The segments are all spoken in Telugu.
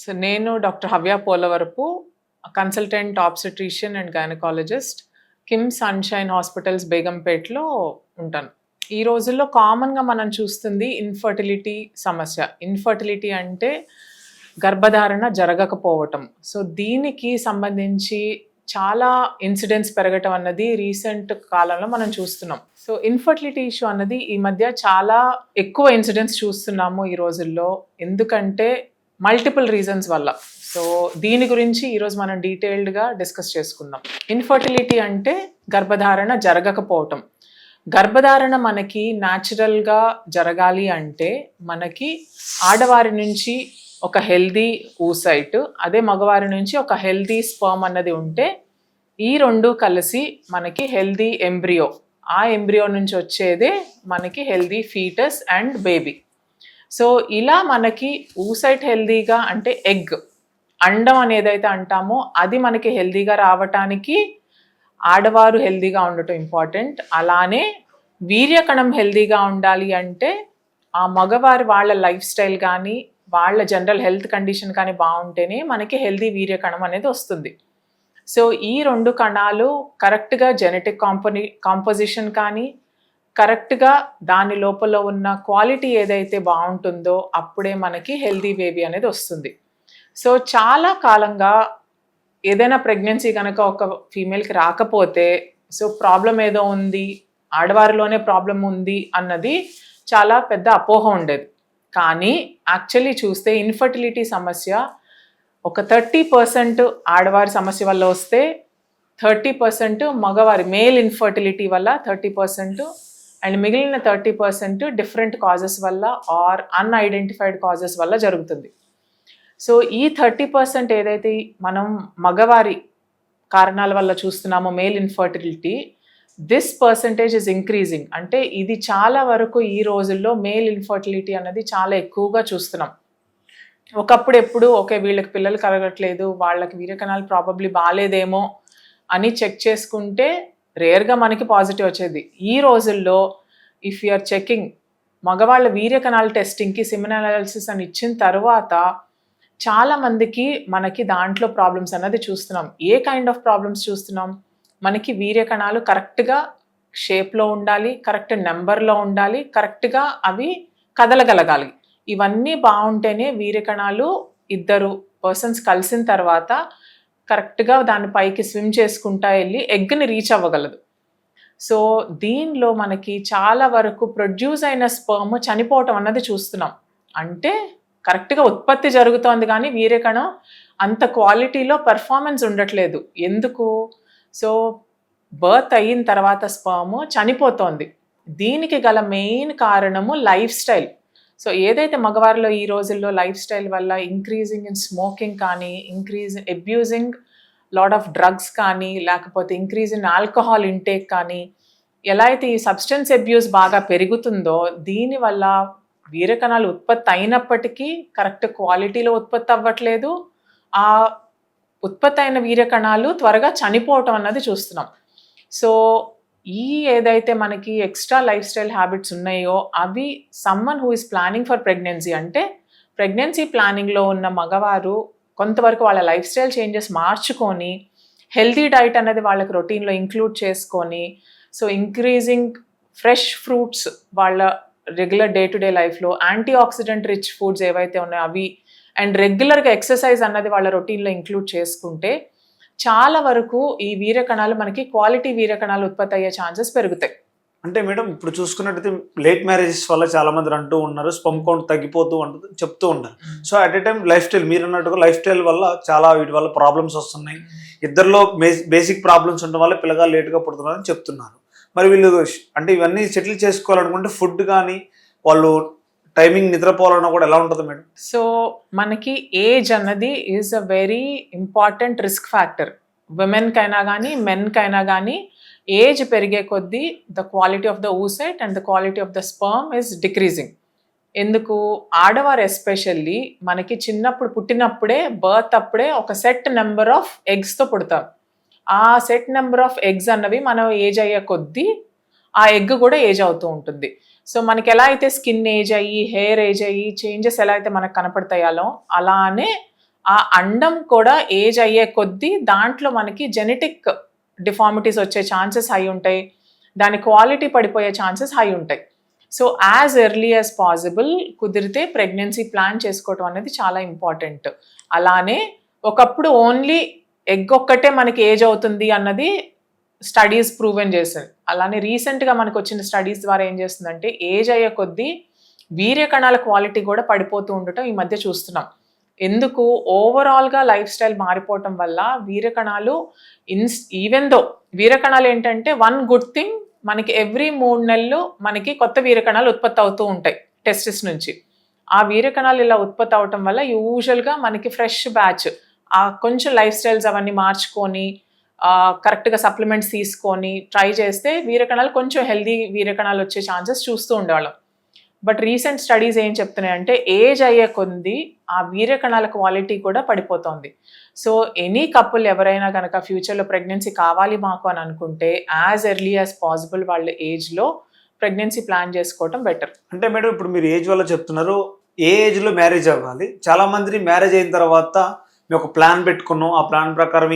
సో నేను doctor Havya Polavarapu, consultant obstetrician and gynaecologist, KIMS sunshine hospitals బేగంపేటలో ఉంటాను. ఈ రోజుల్లో కామన్‌గా మనం చూస్తుంది ఇన్ఫర్టిలిటీ సమస్య. ఇన్ఫర్టిలిటీ అంటే గర్భధారణ జరగకపోవటం. సో దీనికి సంబంధించి చాలా ఇన్సిడెంట్స్ పెరగటం అన్నది రీసెంట్ కాలంలో మనం చూస్తున్నాం. సో ఇన్ఫర్టిలిటీ ఇష్యూ అన్నది ఈ మధ్య చాలా ఎక్కువ ఇన్సిడెంట్స్ చూస్తున్నాము ఈ రోజుల్లో. ఎందుకంటే మల్టిపుల్ రీజన్స్ వల్ల. సో దీని గురించి ఈరోజు మనం డీటెయిల్డ్గా డిస్కస్ చేసుకుందాం. ఇన్ఫర్టిలిటీ అంటే గర్భధారణ జరగకపోవటం. గర్భధారణ మనకి న్యాచురల్గా జరగాలి అంటే మనకి ఆడవారి నుంచి ఒక హెల్దీ ఊసైట్, అదే మగవారి నుంచి ఒక హెల్దీ స్పర్మ్ అన్నది ఉంటే ఈ రెండు కలిసి మనకి హెల్దీ ఎంబ్రియో, ఆ ఎంబ్రియో నుంచి వచ్చేదే మనకి healthy foetus and baby. So ఇలా మనకి ఊసైట్ హెల్దీగా అంటే ఎగ్, అండం అని ఏదైతే అంటామో అది మనకి హెల్దీగా రావటానికి ఆడవారు హెల్దీగా ఉండటం ఇంపార్టెంట్. అలానే వీర్యకణం హెల్దీగా ఉండాలి అంటే ఆ మగవారి వాళ్ళ లైఫ్ స్టైల్ కానీ వాళ్ళ జనరల్ హెల్త్ కండిషన్ కానీ బాగుంటేనే మనకి హెల్దీ వీర్యకణం అనేది వస్తుంది. సో ఈ రెండు కణాలు కరెక్ట్గా జెనెటిక్ కాంపోజిషన్ కానీ కరెక్ట్గా దాని లోపల ఉన్న క్వాలిటీ ఏదైతే బాగుంటుందో అప్పుడే మనకి హెల్దీ బేబీ అనేది వస్తుంది. సో చాలా కాలంగా ఏదైనా ప్రెగ్నెన్సీ కనుక ఒక ఫీమేల్కి రాకపోతే సో ప్రాబ్లం ఏదో ఉంది, ఆడవారిలోనే ప్రాబ్లం ఉంది అన్నది చాలా పెద్ద అపోహ ఉండేది. కానీ యాక్చువల్లీ చూస్తే ఇన్ఫర్టిలిటీ సమస్య ఒక 30% ఆడవారి సమస్య వల్ల వస్తే 30% మగవారి మేల్ ఇన్ఫర్టిలిటీ వల్ల 30% అండ్ మిగిలిన 30% డిఫరెంట్ కాజెస్ వల్ల ఆర్ అన్ఐడెంటిఫైడ్ కాజెస్ వల్ల జరుగుతుంది. సో ఈ 30% ఏదైతే మనం మగవారి కారణాల వల్ల చూస్తున్నామో male infertility, this percentage is increasing. అంటే ఇది చాలా వరకు ఈ రోజుల్లో మేల్ ఇన్ఫర్టిలిటీ అనేది చాలా ఎక్కువగా చూస్తున్నాం. ఒకప్పుడు ఎప్పుడు ఓకే వీళ్ళకి పిల్లలు కలగట్లేదు, వాళ్ళకి వీర్యకణాలు ప్రాబబ్లీ బాగాలేదేమో అని చెక్ చేసుకుంటే రేర్గా మనకి పాజిటివ్ వచ్చేది. ఈ రోజుల్లో ఇఫ్ యూఆర్ చెకింగ్ మగవాళ్ళ వీర్యకణాల టెస్టింగ్కి సెమెన్ అనాలిసిస్ అని ఇచ్చిన తర్వాత చాలామందికి మనకి దాంట్లో ప్రాబ్లమ్స్ అన్నది చూస్తున్నాం. ఏ కైండ్ ఆఫ్ ప్రాబ్లమ్స్ చూస్తున్నాం? మనకి వీర్యకణాలు కరెక్ట్గా షేప్లో ఉండాలి, కరెక్ట్ నెంబర్లో ఉండాలి, కరెక్ట్గా అవి కదలగలగాలి. ఇవన్నీ బాగుంటేనే వీర్యకణాలు ఇద్దరు పర్సన్స్ కలిసిన తర్వాత కరెక్ట్గా దాని పైకి స్విమ్ చేసుకుంటా వెళ్ళి ఎగ్ని రీచ్ అవ్వగలదు. సో దీనిలో మనకి చాలా వరకు ప్రొడ్యూస్ అయిన స్పర్మ్ చనిపోవటం అన్నది చూస్తున్నాం. అంటే కరెక్ట్గా ఉత్పత్తి జరుగుతోంది కానీ వీర్యకణం అంత క్వాలిటీలో పెర్ఫార్మెన్స్ ఉండట్లేదు. ఎందుకు? సో బర్త్ అయిన తర్వాత స్పర్మ్ చనిపోతోంది. దీనికి గల మెయిన్ కారణము లైఫ్ స్టైల్. సో ఏదైతే మగవారిలో ఈ రోజుల్లో లైఫ్ స్టైల్ వల్ల ఇంక్రీజింగ్ ఇన్ స్మోకింగ్ కానీ, increase in abusing lot of drugs కానీ, లేకపోతే ఇంక్రీజ్ ఇన్ ఆల్కహాల్ ఇంటేక్ కానీ, ఎలా అయితే ఈ సబ్స్టెన్స్ అబ్యూస్ బాగా పెరుగుతుందో దీనివల్ల వీర్యకణాలు ఉత్పత్తి అయినప్పటికీ కరెక్ట్ క్వాలిటీలో ఉత్పత్తి అవ్వట్లేదు. ఆ ఉత్పత్తి అయిన వీర్యకణాలు త్వరగా చనిపోవటం అన్నది చూస్తున్నాం. సో ఈ ఏదైతే మనకి ఎక్స్ట్రా లైఫ్ స్టైల్ హ్యాబిట్స్ ఉన్నాయో అవి someone who is planning for pregnancy, అంటే ప్రెగ్నెన్సీ ప్లానింగ్లో ఉన్న మగవారు కొంతవరకు వాళ్ళ లైఫ్ స్టైల్ చేంజెస్ మార్చుకొని హెల్తీ డైట్ అనేది వాళ్ళకి రొటీన్లో ఇంక్లూడ్ చేసుకొని, సో ఇంక్రీజింగ్ ఫ్రెష్ ఫ్రూట్స్ వాళ్ళ రెగ్యులర్ డే టు డే లైఫ్లో, యాంటీ ఆక్సిడెంట్ రిచ్ ఫుడ్స్ ఏవైతే ఉన్నాయో అవి, అండ్ రెగ్యులర్గా ఎక్సర్సైజ్ అన్నది వాళ్ళ రొటీన్లో ఇంక్లూడ్ చేసుకుంటే చాలా వరకు ఈ వీర్యకణాలు మనకి క్వాలిటీ వీర్యకణాలు ఉత్పత్తి అయ్యే ఛాన్సెస్ పెరుగుతాయి. అంటే మేడం ఇప్పుడు చూసుకున్నట్టయితే లేట్ మ్యారేజెస్ వల్ల చాలా మంది అంటూ ఉన్నారు స్పర్మ్ కౌంట్ తగ్గిపోతూ ఉంటుంది చెప్తూ ఉంటారు. So at a time life style, మీరు అన్నట్టుగా లైఫ్ స్టైల్ వల్ల చాలా వీటి వల్ల ప్రాబ్లమ్స్ వస్తున్నాయి. ఇద్దరిలో బేసిక్ ప్రాబ్లమ్స్ ఉండడం వల్ల పిల్లగా లేట్గా పుడుతున్నారని చెప్తున్నారు. మరి వీళ్ళు అంటే ఇవన్నీ సెటిల్ చేసుకోవాలనుకుంటే ఫుడ్ కానీ వాళ్ళు టైమింగ్ నిద్రపోవాలన్నా కూడా ఎలా ఉంటుంది మేడం? సో మనకి ఏజ్ అన్నది is a very important risk factor. విమెన్కైనా కానీ మెన్కైనా కానీ ఏజ్ పెరిగే కొద్దీ the quality of the oocyte and the quality of the sperm is decreasing. ఎందుకు? ఆడవారు ఎస్పెషల్లీ మనకి చిన్నప్పుడు పుట్టినప్పుడే బర్త్ అప్పుడే ఒక సెట్ నెంబర్ ఆఫ్ ఎగ్స్తో పుడతారు. ఆ సెట్ నెంబర్ ఆఫ్ ఎగ్స్ అన్నవి మనం ఏజ్ అయ్యే కొద్దీ ఆ ఎగ్ కూడా ఏజ్ అవుతూ ఉంటుంది. సో మనకి ఎలా అయితే స్కిన్ ఏజ్ అయ్యి, హెయిర్ ఏజ్ అయ్యి, చేంజెస్ ఎలా అయితే మనకు కనపడతాయాలో అలానే ఆ అండం కూడా ఏజ్ అయ్యే కొద్దీ దాంట్లో మనకి జెనెటిక్ డిఫార్మిటీస్ వచ్చే ఛాన్సెస్ హై ఉంటాయి. దాని క్వాలిటీ పడిపోయే ఛాన్సెస్ హై ఉంటాయి. So as early as possible కుదిరితే ప్రెగ్నెన్సీ ప్లాన్ చేసుకోవటం అనేది చాలా ఇంపార్టెంట్. అలానే ఒకప్పుడు ఓన్లీ ఎగ్ ఒక్కటే మనకి ఏజ్ అవుతుంది అన్నది స్టడీస్ ప్రూవెన్ చేస్తుంది. అలానే రీసెంట్గా మనకు వచ్చిన స్టడీస్ ద్వారా ఏం చేస్తుందంటే ఏజ్ అయ్యే కొద్దీ వీర్య కణాల క్వాలిటీ కూడా పడిపోతూ ఉండటం ఈ మధ్య చూస్తున్నాం. ఎందుకు? ఓవరాల్గా లైఫ్ స్టైల్ మారిపోవటం వల్ల వీర్యకణాలు ఈవెన్ దో వీర్యకణాలు ఏంటంటే వన్ గుడ్ థింగ్, మనకి ఎవ్రీ 3 నెలలు మనకి కొత్త వీర్యకణాలు ఉత్పత్తి అవుతూ ఉంటాయి టెస్టిస్ నుంచి. ఆ వీర్యకణాలు ఇలా ఉత్పత్తి అవటం వల్ల యూజువల్గా మనకి ఫ్రెష్ బ్యాచ్ కొంచెం లైఫ్ స్టైల్స్ అవన్నీ మార్చుకొని కరెక్ట్గా సప్లిమెంట్స్ తీసుకొని ట్రై చేస్తే వీర్యకణాలు కొంచెం హెల్దీ వీర్యకణాలు వచ్చే ఛాన్సెస్ చూస్తూ ఉండేవాళ్ళం. బట్ రీసెంట్ స్టడీస్ ఏం చెప్తున్నాయంటే ఏజ్ అయ్యే కొద్ది ఆ వీర్యకణాల క్వాలిటీ కూడా పడిపోతుంది. సో ఎనీ కపుల్ ఎవరైనా కనుక ఫ్యూచర్లో ప్రెగ్నెన్సీ కావాలి మాకు అని అనుకుంటే యాజ్ ఎర్లీ యాజ్ పాసిబుల్ వాళ్ళ ఏజ్లో ప్రెగ్నెన్సీ ప్లాన్ చేసుకోవటం బెటర్. అంటే మేడం ఇప్పుడు మీరు ఏజ్ వల్ల చెప్తున్నారు, ఏ ఏజ్లో మ్యారేజ్ అవ్వాలి? చాలా మంది మ్యారేజ్ అయిన తర్వాత మేము ఒక ప్లాన్ పెట్టుకున్నాం, ఆ ప్లాన్ ప్రకారం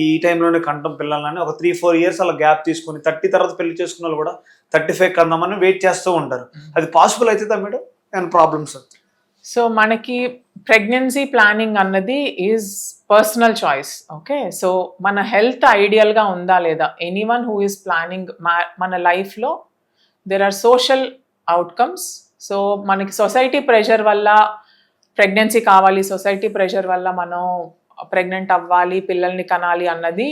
ఈ టైంలోనే కంటాం పిల్లలని, ఒక 3-4 years అలా గ్యాప్ తీసుకుని 30 తర్వాత పెళ్లి చేసుకున్న వాళ్ళు కూడా 35 కందామని వెయిట్ చేస్తూ ఉంటారు. అది పాసిబుల్ అవుతుందా మేడం? ఏమైనా ప్రాబ్లమ్స్? సో మనకి ప్రెగ్నెన్సీ ప్లానింగ్ అన్నది is personal choice. Okay, so మన హెల్త్ ఐడియల్గా ఉందా లేదా, ఎనీవన్ హూ ఈజ్ ప్లానింగ్ మన లైఫ్లో there are social outcomes. So మనకి సొసైటీ ప్రెషర్ వల్ల ప్రెగ్నెన్సీ కావాలి, సొసైటీ ప్రెషర్ వల్ల మనం ప్రెగ్నెంట్ అవ్వాలి, పిల్లల్ని కనాలి అన్నది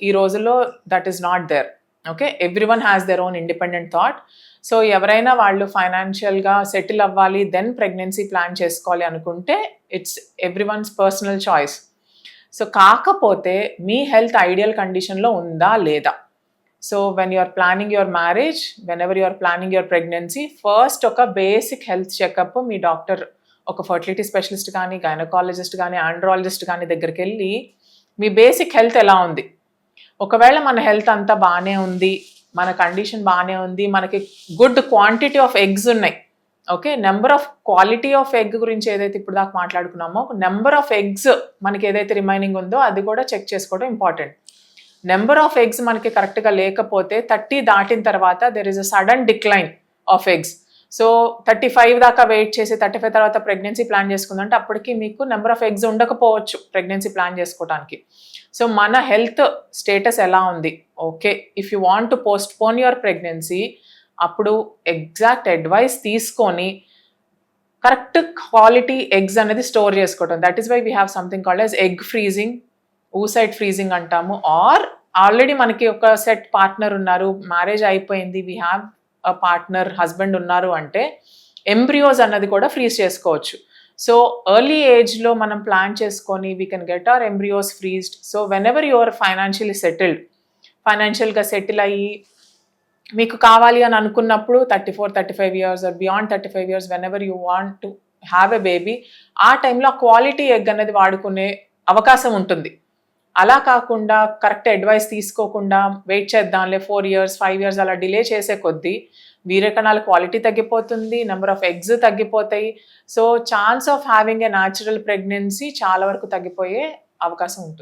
ఈ రోజుల్లో that is not there. Okay, every one has their own independent thought. So ఎవరైనా వాళ్ళు ఫైనాన్షియల్గా సెటిల్ అవ్వాలి దెన్ ప్రెగ్నెన్సీ ప్లాన్ చేసుకోవాలి అనుకుంటే it's every one's personal choice. So కాకపోతే మీ హెల్త్ ఐడియల్ కండిషన్లో ఉందా లేదా. So when you are planning your marriage, whenever you are planning your pregnancy, first ఒక బేసిక్ హెల్త్ చెకప్ మీ డాక్టర్, ఒక ఫర్టిలిటీ స్పెషలిస్ట్ కానీ, గైనకాలజిస్ట్ కానీ, ఆండ్రాలజిస్ట్ కానీ దగ్గరికి వెళ్ళి మీ బేసిక్ హెల్త్ ఎలా ఉంది. ఒకవేళ మన హెల్త్ అంతా బాగానే ఉంది, మన కండిషన్ బాగానే ఉంది, మనకి గుడ్ క్వాంటిటీ ఆఫ్ ఎగ్స్ ఉన్నాయి. Okay, number of quality of egg గురించి ఏదైతే ఇప్పుడు దాకా మాట్లాడుకున్నామో, నెంబర్ ఆఫ్ ఎగ్స్ మనకి ఏదైతే రిమైనింగ్ ఉందో అది కూడా చెక్ చేసుకోవడం ఇంపార్టెంట్. నెంబర్ ఆఫ్ ఎగ్స్ మనకి కరెక్ట్గా లేకపోతే 30 దాటిన తర్వాత there is a sudden decline of eggs. So 35 దాకా వెయిట్ చేసి 35 తర్వాత ప్రెగ్నెన్సీ ప్లాన్ చేసుకుందంటే అప్పటికి మీకు నెంబర్ ఆఫ్ ఎగ్స్ ఉండకపోవచ్చు ప్రెగ్నెన్సీ ప్లాన్ చేసుకోవడానికి. సో మన హెల్త్ స్టేటస్ ఎలా ఉంది. Okay, if you want to postpone your pregnancy అప్పుడు ఎగ్జాక్ట్ అడ్వైస్ తీసుకొని కరెక్ట్ క్వాలిటీ ఎగ్స్ అనేది స్టోర్ చేసుకోవడం. That is why we have something called as egg freezing, oocyte freezing అంటాము. ఆర్ ఆల్రెడీ మనకి ఒక సెట్ పార్ట్నర్ ఉన్నారు, మ్యారేజ్ అయిపోయింది, వీ హ్యావ్ పార్ట్నర్, హస్బెండ్ ఉన్నారు అంటే ఎంబ్రియోస్ అన్నది కూడా ఫ్రీజ్ చేసుకోవచ్చు. సో ఎర్లీ ఏజ్లో మనం ప్లాన్ చేసుకొని we can get our embryos freezed. So whenever your financially settled, ఫైనాన్షియల్గా సెటిల్ అయ్యి మీకు కావాలి అని అనుకున్నప్పుడు 34-35 years or beyond 35 years whenever you want to have a baby, ఆ టైంలో ఆ క్వాలిటీ ఎగ్ అనేది వాడుకునే అవకాశం ఉంటుంది. అలా కాకుండా కరెక్ట్ అడ్వైస్ తీసుకోకుండా వెయిట్ చేద్దాంలే 4 years 5 years అలా డిలే చేసే కొద్దీ వీర్యకణాల క్వాలిటీ తగ్గిపోతుంది, నెంబర్ ఆఫ్ ఎగ్స్ తగ్గిపోతాయి. So chance of having a natural pregnancy చాలా వరకు తగ్గిపోయే అవకాశం ఉంటుంది.